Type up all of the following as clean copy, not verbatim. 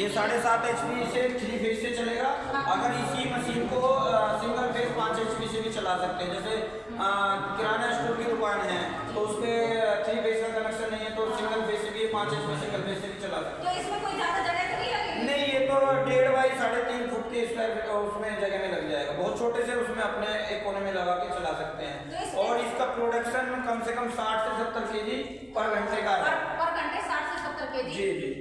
ये 7.5 HP से 3 phase से चलेगा। अगर इसी मशीन को सिंगल फेज 5 HP से भी चला सकते हैं। जैसे किराना स्टोर की दुकान है तो उसके 3 फेज का कनेक्शन नहीं है तो सिंगल फेज से भी 5 HP सिंगल फेज से भी चला सकते हैं। तो इसमें कोई ज्यादा जगह तो नहीं लगेगी? नहीं, ये तो 1.5 बाई 3.5 फुट के स्क्वायर उसमें जगह में लग जाएगा। बहुत छोटे से उसमें अपने एक कोने में लगा के चला सकते हैं। और इसका प्रोडक्शन कम से कम 60 से 70 kg पर घंटे का है। पर घंटे 60 से 70 kg? जी जी।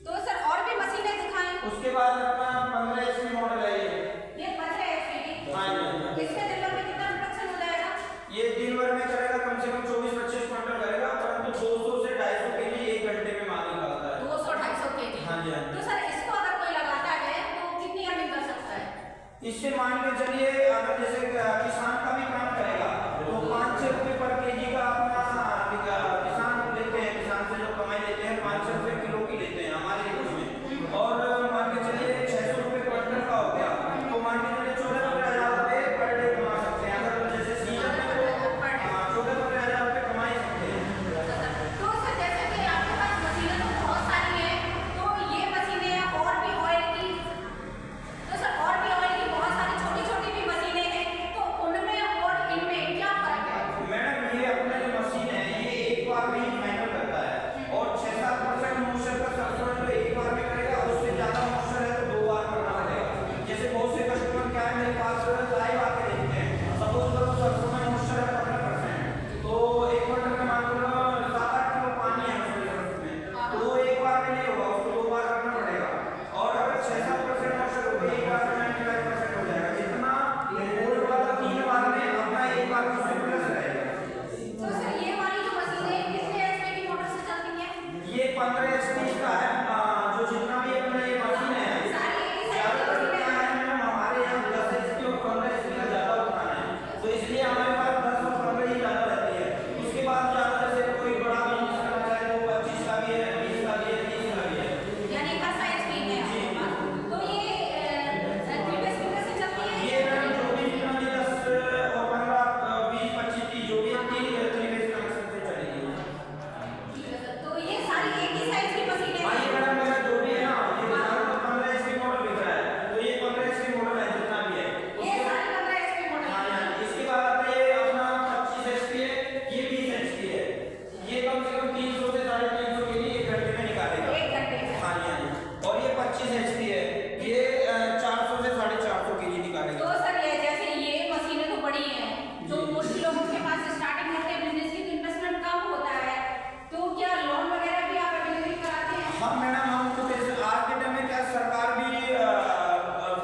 तो सर और भी मशीनें दिखाएं। उसके बाद अपना 15 HP मॉडल है ये 15 HP की। हाँ जी। इसमें दिन भर में कितना प्रोडक्शन हो जाएगा? ये दिन भर में करेगा कम से कम 24-25 क्विंटल करेगा, परंतु 200 से 250 kg एक घंटे में माल निकालता है। 200-250 kg? हाँ जी हाँ जी। तो सर इसको अगर कोई लगाता है तो कितनी अर्निंग कर सकता है? इससे मान के चलिए अगर जैसे किसान का भी काम करेगा तो 500 रुपये पर kg का अपना किसान लेते हैं। किसान से जो कमाई लेते हैं 500 रुपये किलो की लेते हैं हमारे में। और मान के चलिए 600 रुपये क्विंटल का हो गया तो मान के चलिए 14-15 हज़ार रुपये पर डे कमा सकते हैं। अगर जैसे सीजन में तो 14-15 हज़ार रुपये कमा ही सकते हैं। तो सर जैसे कि आपके पास मशीनें तो बहुत सारी हैं, तो ये मशीनें और भी ऑयल की, तो सर और भी ऑयल की बहुत सारी छोटी-छोटी भी मशीनें हैं, तो उनमें और इनमें क्या फर्क है? मैडम ये अपना जो मशीन है ये एक बार में ही मैनुअल करता है और 6-7% मोशन का संतुलन तो एक बार में करेगा। उससे ज्यादा मोशन है तो 2 बार करना पड़ेगा। जैसे बहुत से कस्टमर क्या है मेरे पास लाइव आके देखते हैं, सपोज करो सरसों में मोशन है 15% तो 1 क्विंटल में मान लो 7-8 किलो पानी है उसमें, तो एक बार में नहीं होगा, उसको 2 बार करना पड़ेगा। और अगर 6-7% मोशन हो तो एक बार में 95% हो जाएगा। जितना ओल्ड वाला 3 बार में अपना एक बार में उससे प्लस रहेगा। तो सर ये वाली जो मशीनें कितने HP की मोटर से चलती हैं? ये 15 HP का है। जो जितना भी अपना ये मशीन है ज्यादातर क्या है मैडम हमारे यहाँ 10 HP और 15 HP का ज्यादा उत्पादन है, तो इसलिए हमारे पास 10 और 15 ही ज्यादा रहती है। उसके बाद ज्यादा जैसे कोई बड़ा बिजनेस करना चाहे तो 25 का भी है, 20 का भी है, 30 का भी है। यानी हर साइज की है आपके पास। तो ये 3 फेज कितने से चलती है? ये मैडम जो भी जितना भी 10 और 15, 20, 25, 30 जो भी है 3 फेज कनेक्शन से चलेगी। ठीक है सर, तो ये सारी एक ही साइज की मशीनें हाँ ये हैं? मैडम मेरा जो भी है ना ये 15 HP मॉडल बिक रहा है, तो ये 15 HP मॉडल है जितना भी है। ये सारी 15 HP मॉडल हाँ हैं। यार, इसके बाद आता है ये अपना 25 HP है, ये 20 HP है। ये कम से कम 300 से 350 के लिए 1 घंटे में निकालेगा। 1 घंटे में? हाँ जी हाँ जी। और ये 25 HP है, ये 400 से 450 के लिए निकालेगा। तो सर ये जैसे ये मशीनें तो बड़ी हैं, तो कुछ लोगों के पास स्टार्टिंग करके बिजनेस की इन्वेस्टमेंट कम होता है, तो क्या लोन वगैरह भी आप अवेलेबल कराते हैं? हाँ मैडम हम तो आज के टाइम में क्या सरकार भी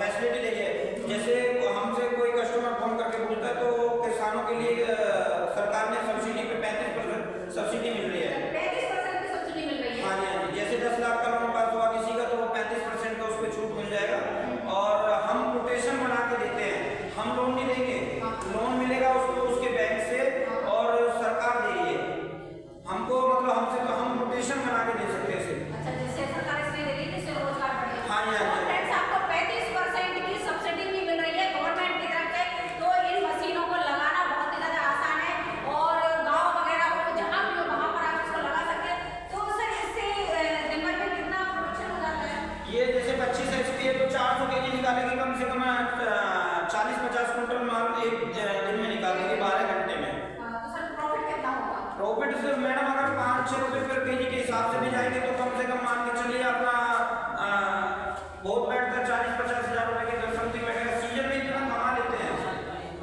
फैसिलिटी दे रही है। जैसे हमसे कोई कस्टमर फोन करके पूछता है तो किसानों के लिए सरकार ने सब्सिडी पे 35% सब्सिडी मिल रही है। 35% की सब्सिडी मिल रही है? हाँ जी हाँ जी। जैसे 10 लाख का लोन पास हुआ किसी का तो 35% का उस पर छूट मिल जाएगा। और हम कोटेशन बना के देते हैं, हम लोन नहीं देंगे, लोन मिलेगा उसको उसके बैंक से और सरकार देगी हमको, मतलब हमसे तो हम कोटेशन बना के दे सकते हैं इसे। अच्छा, जैसे सरकार इसमें दे रही है जिससे रोजगार बढ़ेगा। हाँ जी हाँ जी। तो फ्रेंड्स आपको 35% की सब्सिडी भी मिल रही है गवर्नमेंट की तरफ से, तो इन मशीनों को लगाना बहुत ही ज्यादा आसान है और गांव वगैरह हो जहाँ भी हो वहाँ पर आप इसको लगा सकते हैं। तो सर इससे दिन भर में कितना प्रोडक्शन हो जाता है? ये जैसे 25 HP है तो 400 kg निकालेगी, कम से कम 40-50 क्विंटल माल एक दिन में निकालेगी 12 घंटे में। तो सर प्रॉफिट कितना होगा? प्रॉफिट से मैडम अगर 5-6 रुपये पर kg के हिसाब से भी जाएंगे तो कम से कम मान के चलिए अपना बहुत बैठता है 40-50 हज़ार रुपये के समथिंग बैठेगा। सीजन में इतना कमा लेते हैं।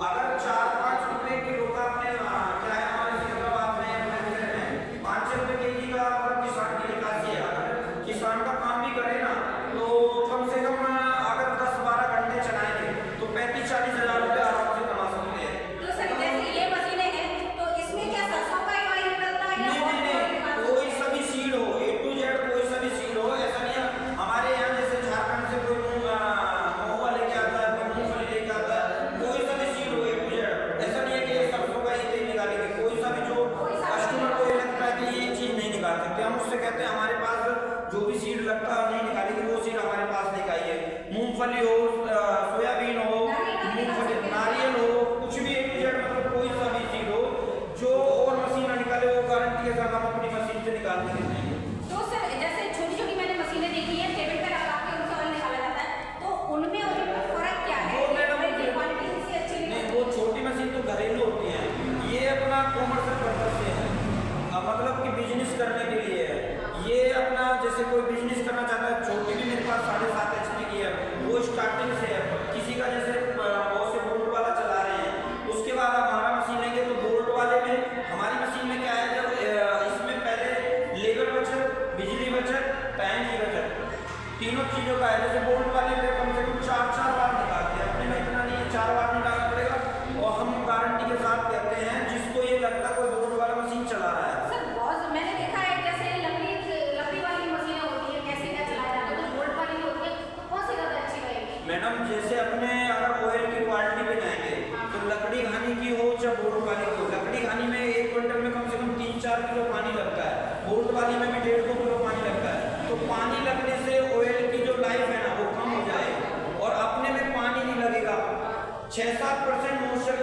अगर 4-5 रुपये किलो का अपने क्या है हमारे सिकंदराबाद में 5-6 रुपये kg का अगर किसान की निकासी है, अगर किसान का काम भी करे ना तो कम से कम अगर 10-12 घंटे चलाएंगे तो 35-40 हज़ार रुपये आराम से कमा सकते हैं। तो सर जैसे ये मशीनें हैं तो इसमें क्या सरसों का ऑयल निकलता है या नहीं और नहीं ऑयल नहीं, निकलता है? कोई सभी सीड हो A to Z कोई सभी सीड हो, ऐसा नहीं है। हमारे यहाँ जैसे झारखंड से कोई महुआ लेके आता है, कोई मूंगफली लेके आता है, कोई सभी सीड हो A to Z। ऐसा नहीं है कि ये सरसों का ही निकालेंगे, कोई सा भी जो कस्टमर को ये लगता है कि ये चीज नहीं निकाल सकते, हम उससे कहते हैं हमारे पास जो भी सीड लगता है नहीं निकालेंगे, वो सीड हमारे पास लेके आइए। मूंगफली हो, सोयाबीन हो, मूंगफली, नारियल हो, कुछ भी A to Z मतलब कोई सा भी सीड हो जो और मशीन ना निकाले वो गारंटी के साथ हम अपनी मशीन से निकाल के देते हैं। तो सर जैसे छोटी छोटी मैंने मशीनें देखी है टेबल पे रखा बिजनेस करने के लिए है। ये अपना जैसे कोई बिजनेस करना चाहता है, छोटी भी मेरे पास 7.5 HP की है, वो स्टार्टिंग से है। किसी का जैसे बहुत से बोल्ट वाला चला रहे हैं, उसके बाद हमारा मशीन लेंगे तो बोल्ट वाले में हमारी मशीन में क्या है, जब इसमें पहले लेबर बचत, बिजली बचत, टाइम की बचत, तीनों चीज़ों का है। जैसे बोल्ट वाले में कम से कम 4 बार निकालते हैं, अपने में इतना नहीं है, 4 बार निकालना पड़ेगा। और हम गारंटी के साथ कहते हैं जिसको ये लगता है कोई बोल्ट वाला मशीन चला रहा है। सर बहुत मैंने देखा है जैसे लकड़ी वाली मशीनें होती है, कैसे क्या चलाया जाता है, तो बोल्ट वाली होती है, तो कौन सी ज़्यादा अच्छी रहेगी? मैडम जैसे अपने अगर ऑयल की क्वालिटी पे जाएंगे तो लकड़ी घानी की हो चाहे बोल्ट वाली की हो, लकड़ी घानी में 1 क्विंटल में कम से कम 3-4 किलो पानी लगता है, बोल्ट वाली में भी 1.5-2 किलो पानी लगता है। तो पानी लगने से ऑयल की जो लाइफ है ना वो कम हो जाएगी और अपने में पानी नहीं लगेगा। 6-7% मॉइस्चर